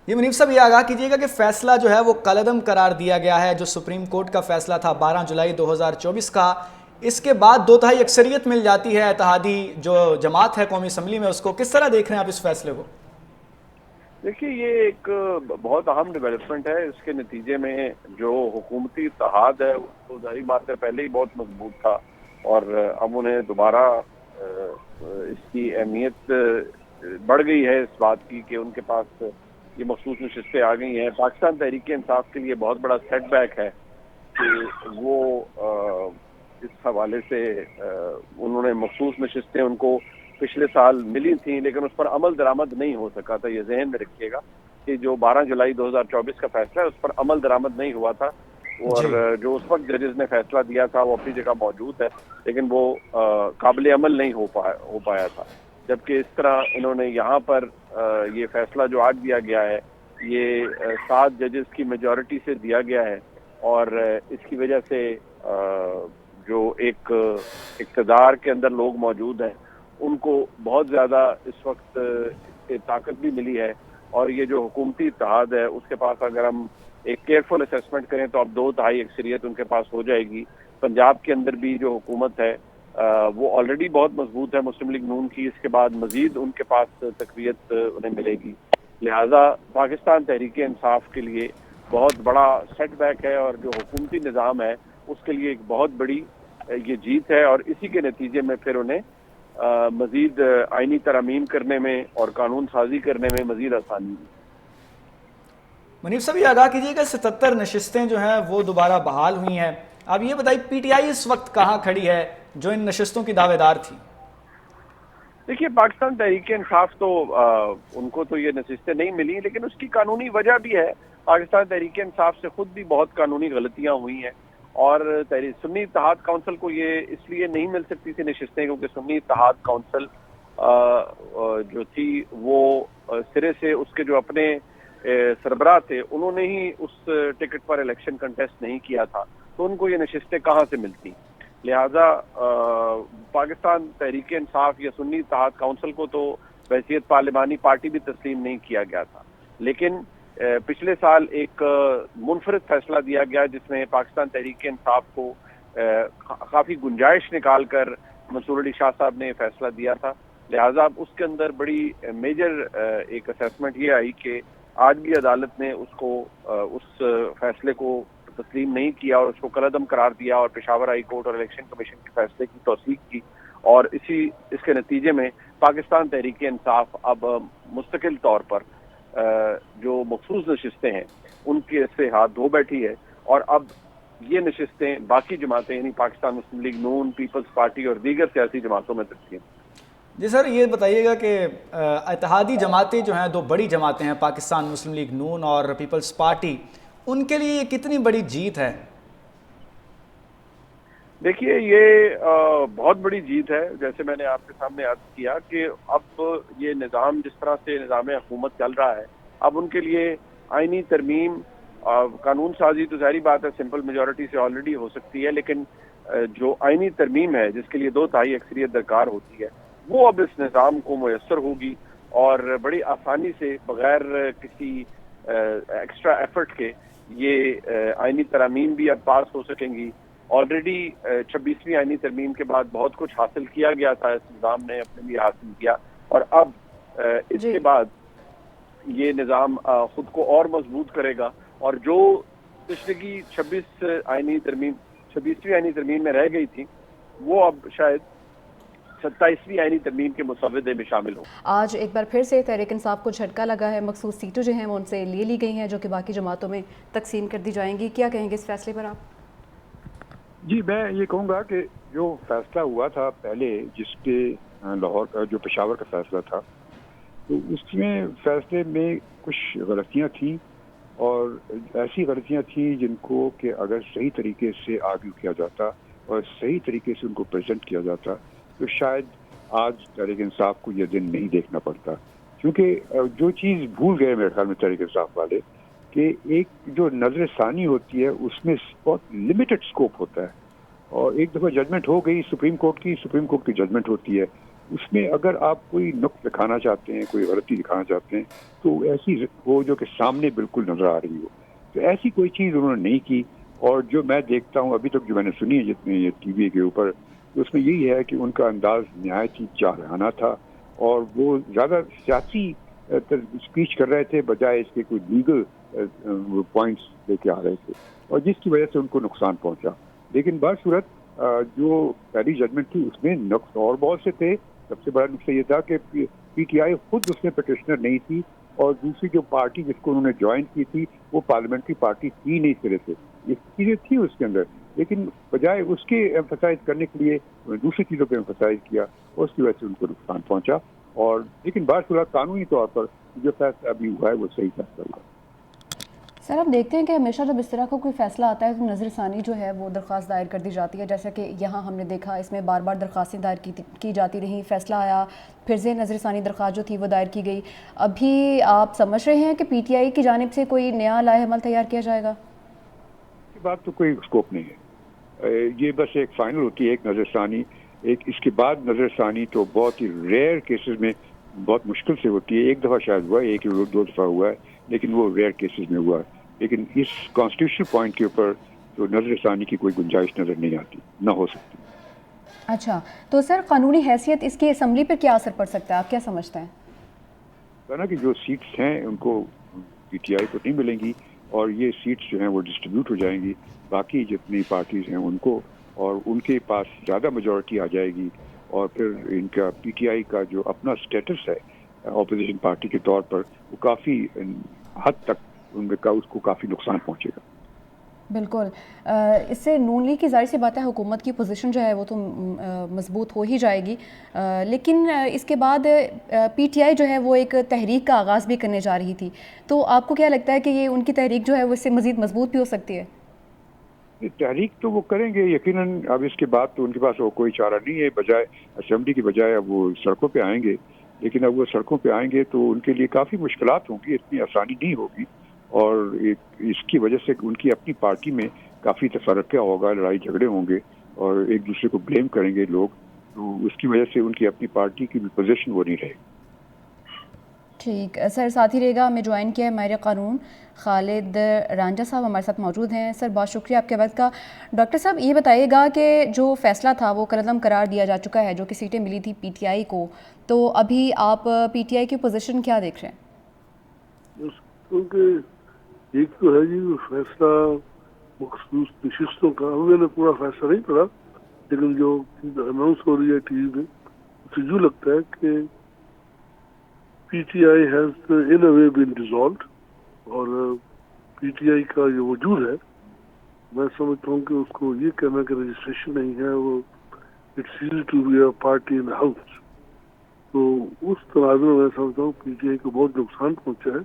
یہ منیف صاحب یہ آگاہ کیجیے گا کہ فیصلہ جو ہے وہ کالعدم قرار دیا گیا ہے، جو سپریم کورٹ کا فیصلہ تھا 12 جولائی 2024 کا، اس کے بعد 2/3 اکثریت مل جاتی ہے اتحادی جو جماعت ہے قومی اسمبلی میں، اس کو کس طرح دیکھ رہے ہیں آپ اس فیصلے کو؟ دیکھیے، یہ ایک بہت اہم ڈیولپمنٹ ہے۔ اس کے نتیجے میں جو حکومتی اتحاد ہے وہ تو ظاہری بات ہے پہلے ہی بہت مضبوط تھا، اور اب انہیں دوبارہ اس کی اہمیت بڑھ گئی ہے اس بات کی کہ ان کے پاس یہ مخصوص نشستیں آ گئی ہیں۔ پاکستان تحریک انصاف کے لیے بہت بڑا سیٹ بیک ہے کہ وہ اس حوالے سے انہوں نے مخصوص نشستیں ان کو پچھلے سال ملی تھیں، لیکن اس پر عمل درآمد نہیں ہو سکا تھا۔ یہ ذہن میں رکھیے گا کہ جو 12 جولائی 2024 کا فیصلہ ہے اس پر عمل درآمد نہیں ہوا تھا، اور جی جو اس وقت ججز نے فیصلہ دیا تھا وہ اپنی جگہ موجود ہے، لیکن وہ قابل عمل نہیں ہو پایا تھا۔ جبکہ اس طرح انہوں نے یہاں پر یہ فیصلہ جو آج دیا گیا ہے یہ 7 ججز کی میجورٹی سے دیا گیا ہے، اور اس کی وجہ سے جو ایک اقتدار کے اندر لوگ موجود ہیں ان کو بہت زیادہ اس وقت اس سے طاقت بھی ملی ہے، اور یہ جو حکومتی اتحاد ہے اس کے پاس اگر ہم ایک کیئرفل اسیسمنٹ کریں تو اب 2/3 اکثریت ان کے پاس ہو جائے گی۔ پنجاب کے اندر بھی جو حکومت ہے وہ آلریڈی بہت مضبوط ہے مسلم لیگ نون کی، اس کے بعد مزید ان کے پاس تقویت انہیں ملے گی۔ لہٰذا پاکستان تحریک انصاف کے لیے بہت بڑا سیٹ بیک ہے، اور جو حکومتی نظام ہے اس کے لیے ایک بہت بڑی یہ جیت ہے، اور اسی کے نتیجے میں پھر انہیں مزید آئینی ترامیم کرنے میں اور قانون سازی کرنے میں مزید آسانی ہوئی۔ منیف صاحب یہ آگاہ کیجیے گا 77 نشستیں جو ہیں وہ دوبارہ بحال ہوئی ہیں، اب یہ بتائیے پی ٹی آئی اس وقت کہاں کھڑی ہے جو ان نشستوں کی دعوے دار تھی؟ دیکھیے، پاکستان تحریک انصاف تو ان کو تو یہ نشستیں نہیں ملی، لیکن اس کی قانونی وجہ بھی ہے۔ پاکستان تحریک انصاف سے خود بھی بہت قانونی غلطیاں ہوئی ہیں، اور سنی اتحاد کونسل کو یہ اس لیے نہیں مل سکتی تھی نشستیں کیونکہ سنی اتحاد کونسل جو تھی وہ سرے سے اس کے جو اپنے سربراہ تھے انہوں نے ہی اس ٹکٹ پر الیکشن کنٹیسٹ نہیں کیا تھا، تو ان کو یہ نشستیں کہاں سے ملتی؟ لہذا پاکستان تحریک انصاف یا سنی اتحاد کونسل کو تو بحیثیت پارلیمانی پارٹی بھی تسلیم نہیں کیا گیا تھا، لیکن پچھلے سال ایک منفرد فیصلہ دیا گیا جس میں پاکستان تحریک انصاف کو کافی گنجائش نکال کر منصور علی شاہ صاحب نے فیصلہ دیا تھا۔ لہٰذا اس کے اندر بڑی میجر ایک اسیسمنٹ یہ آئی کہ آج بھی عدالت نے اس کو اس فیصلے کو تسلیم نہیں کیا اور اس کو کالعدم قرار دیا، اور پشاور ہائی کورٹ اور الیکشن کمیشن کے فیصلے کی توثیق کی، اور اس کے نتیجے میں پاکستان تحریک انصاف اب مستقل طور پر جو مخصوص نشستیں ہیں ان کے سے ہاتھ دھو بیٹھی ہے، اور اب یہ نشستیں باقی جماعتیں یعنی پاکستان مسلم لیگ نون، پیپلز پارٹی اور دیگر سیاسی جماعتوں میں تقسیم۔ جی سر یہ بتائیے گا کہ اتحادی جماعتیں جو ہیں، 2 بڑی جماعتیں ہیں پاکستان مسلم لیگ نون اور پیپلز پارٹی، ان کے لیے یہ کتنی بڑی جیت ہے؟ دیکھیے، یہ بہت بڑی جیت ہے۔ جیسے میں نے آپ کے سامنے عرض کیا کہ اب یہ نظام جس طرح سے نظام حکومت چل رہا ہے، اب ان کے لیے آئینی ترمیم قانون سازی تو ظاہری بات ہے سمپل میجورٹی سے آلریڈی ہو سکتی ہے، لیکن جو آئینی ترمیم ہے جس کے لیے 2/3 اکثریت درکار ہوتی ہے وہ اب اس نظام کو میسر ہوگی، اور بڑی آسانی سے بغیر کسی ایکسٹرا ایفرٹ کے یہ آئینی ترامیم بھی اب پاس ہو سکیں گی۔ آلریڈی 26ویں آئینی ترمیم کے بعد بہت کچھ حاصل کیا گیا تھا، اس نظام نے اپنے لیے حاصل کیا، اور اب اس جی کے بعد یہ نظام خود کو اور مضبوط کرے گا، اور جو پچھلے 26ویں آئینی ترمیم میں رہ گئی تھی وہ اب شاید 27ویں آئینی ترمیم کے مسودے میں شامل ہوں۔ آج ایک بار پھر سے تحریک انصاف کو جھٹکا لگا ہے، مخصوص سیٹیں جو ہیں وہ ان سے لے لی گئی ہیں جو کہ باقی جماعتوں میں تقسیم کر دی جائیں گی، کیا کہیں گے اس فیصلے پر آپ؟ جی، میں یہ کہوں گا کہ جو فیصلہ ہوا تھا پہلے، جس پہ لاہور کا جو پشاور کا فیصلہ تھا، تو اس میں فیصلے میں کچھ غلطیاں تھیں، اور ایسی غلطیاں تھیں جن کو کہ اگر صحیح طریقے سے آرگیو کیا جاتا اور صحیح طریقے سے ان کو پریزنٹ کیا جاتا تو شاید آج تحریک انصاف کو یہ دن نہیں دیکھنا پڑتا۔ کیونکہ جو چیز بھول گئے میرے خیال میں تحریک انصاف والے، کہ ایک جو نظر ثانی ہوتی ہے اس میں بہت لمیٹڈ سکوپ ہوتا ہے، اور ایک دفعہ ججمنٹ ہو گئی سپریم کورٹ کی ججمنٹ ہوتی ہے، اس میں اگر آپ کوئی نقص دکھانا چاہتے ہیں, کوئی غلطی دکھانا چاہتے ہیں, تو ایسی ہو جو کہ سامنے بالکل نظر آ رہی ہو. تو ایسی کوئی چیز انہوں نے نہیں کی. اور جو میں دیکھتا ہوں ابھی تک جو میں نے سنی ہے جتنے یہ ٹی وی کے اوپر, تو اس میں یہی ہے کہ ان کا انداز نہایت ہی جارحانہ تھا, اور وہ زیادہ سیاسی اسپیچ کر رہے تھے بجائے اس کے کوئی لیگل پوائنٹس لے کے آ رہے تھے, اور جس کی وجہ سے ان کو نقصان پہنچا. لیکن بصورت جو پہلی ججمنٹ تھی اس میں نقص اور بہت سے تھے. سب سے بڑا نقصہ یہ تھا کہ پی ٹی آئی خود اس میں پٹیشنر نہیں تھی, اور دوسری جو پارٹی جس کو انہوں نے جوائن کی تھی وہ پارلیمنٹری پارٹی تھی نہیں سرے سے. یہ چیزیں تھیں اس کے اندر, لیکن بجائے اس کے ایمفسائز کرنے کے لیے دوسری چیزوں پہ ایمفسائز کیا, اور اس کی وجہ سے ان کو نقصان پہنچا. اور لیکن بصورت قانونی طور پر جو فیصلہ ابھی ہوا ہے وہ صحیح فیصلہ ہوا. سر ہم دیکھتے ہیں کہ ہمیشہ جب اس طرح کا کوئی فیصلہ آتا ہے تو نظر ثانی جو ہے وہ درخواست دائر کر دی جاتی ہے, جیسا کہ یہاں ہم نے دیکھا اس میں بار بار درخواستیں دائر کی جاتی رہیں, فیصلہ آیا, پھر سے نظر ثانی درخواست جو تھی وہ دائر کی گئی. ابھی آپ سمجھ رہے ہیں کہ پی ٹی آئی کی جانب سے کوئی نیا لائحہ عمل تیار کیا جائے گا؟ اس بات تو کوئی اسکوپ نہیں ہے. یہ بس ایک فائنل ہوتی ہے, ایک نظر ثانی, ایک اس کے بعد نظر ثانی تو بہت ہی ریئر کیسز میں بہت مشکل سے ہوتی ہے. ایک دفعہ شاید ہوا ہے, ایک دو دفعہ ہوا ہے, لیکن وہ ریئر کیسز میں ہوا ہے. لیکن اس کانسٹیٹیوشنل پوائنٹ کے اوپر تو نظر ثانی کی کوئی گنجائش نظر نہیں آتی, نہ ہو سکتی. اچھا, تو سر قانونی حیثیت اس کی اسمبلی پر کیا اثر پڑ سکتا ہے, آپ کیا سمجھتے ہیں؟ کہنا کہ جو سیٹس ہیں ان کو پی ٹی آئی کو نہیں ملیں گی, اور یہ سیٹس جو ہیں وہ ڈسٹریبیوٹ ہو جائیں گی باقی جتنی پارٹیز ہیں ان کو, اور ان کے پاس زیادہ میجورٹی آ جائے گی. اور پھر ان کا پی ٹی آئی کا جو اپنا اسٹیٹس ہے اپوزیشن پارٹی کے طور پر, وہ کافی حد تک ان کا اس کو کافی نقصان پہنچے گا. بالکل, اس سے نون لیگ کی ظاہر سی بات ہے حکومت کی پوزیشن جو ہے وہ تو مضبوط ہو ہی جائے گی, لیکن اس کے بعد پی ٹی آئی جو ہے وہ ایک تحریک کا آغاز بھی کرنے جا رہی تھی, تو آپ کو کیا لگتا ہے کہ یہ ان کی تحریک جو ہے وہ اس سے مزید مضبوط بھی ہو سکتی ہے؟ تحریک تو وہ کریں گے یقیناً. اب اس کے بعد تو ان کے پاس وہ کوئی چارہ نہیں ہے, بجائے اسمبلی کی بجائے اب وہ سڑکوں پہ آئیں گے. لیکن اب وہ سڑکوں پہ آئیں گے تو ان کے لیے کافی مشکلات ہوں گی, اتنی آسانی نہیں ہوگی, اور اس کی وجہ سے ان کی اپنی پارٹی میں کافی تفرقہ ہوگا, لڑائی جھگڑے ہوں گے, اور ایک دوسرے کو بلیم کریں گے لوگ. تو اس کی وجہ سے ان کی اپنی پارٹی کی بھی پوزیشن وہ نہیں رہے گی. ٹھیک سر, ساتھ ہی رہے گا, ہمیں جوائن کیا ہے ماہر قانون خالد رانجھا صاحب ہمارے ساتھ موجود ہیں. سر بہت شکریہ آپ کے وقت کا. ڈاکٹر صاحب یہ بتائیے گا کہ جو فیصلہ تھا وہ کالعدم قرار دیا جا چکا ہے, جو کہ سیٹیں ملی تھی پی ٹی آئی کو, تو ابھی آپ پی ٹی آئی کی پوزیشن کیا دیکھ رہے ہیں؟ کیونکہ ایک تو ہے جی فیصلہ مخصوص نشستوں کا, میں نے پورا فیصلہ نہیں پڑھا, لیکن جو اناؤنس ہو رہی ہے ٹی وی میں اسے یوں لگتا ہے کہ P T I has in a way been dissolved, اور پی ٹی آئی کا جو وجود ہے میں سمجھتا ہوں کہ اس کو یہ کہنا کہ رجسٹریشن نہیں ہے, وہ it's easy to be a party in house. تو اس تناظر میں سمجھتا ہوں پی ٹی آئی کو بہت نقصان پہنچا ہے,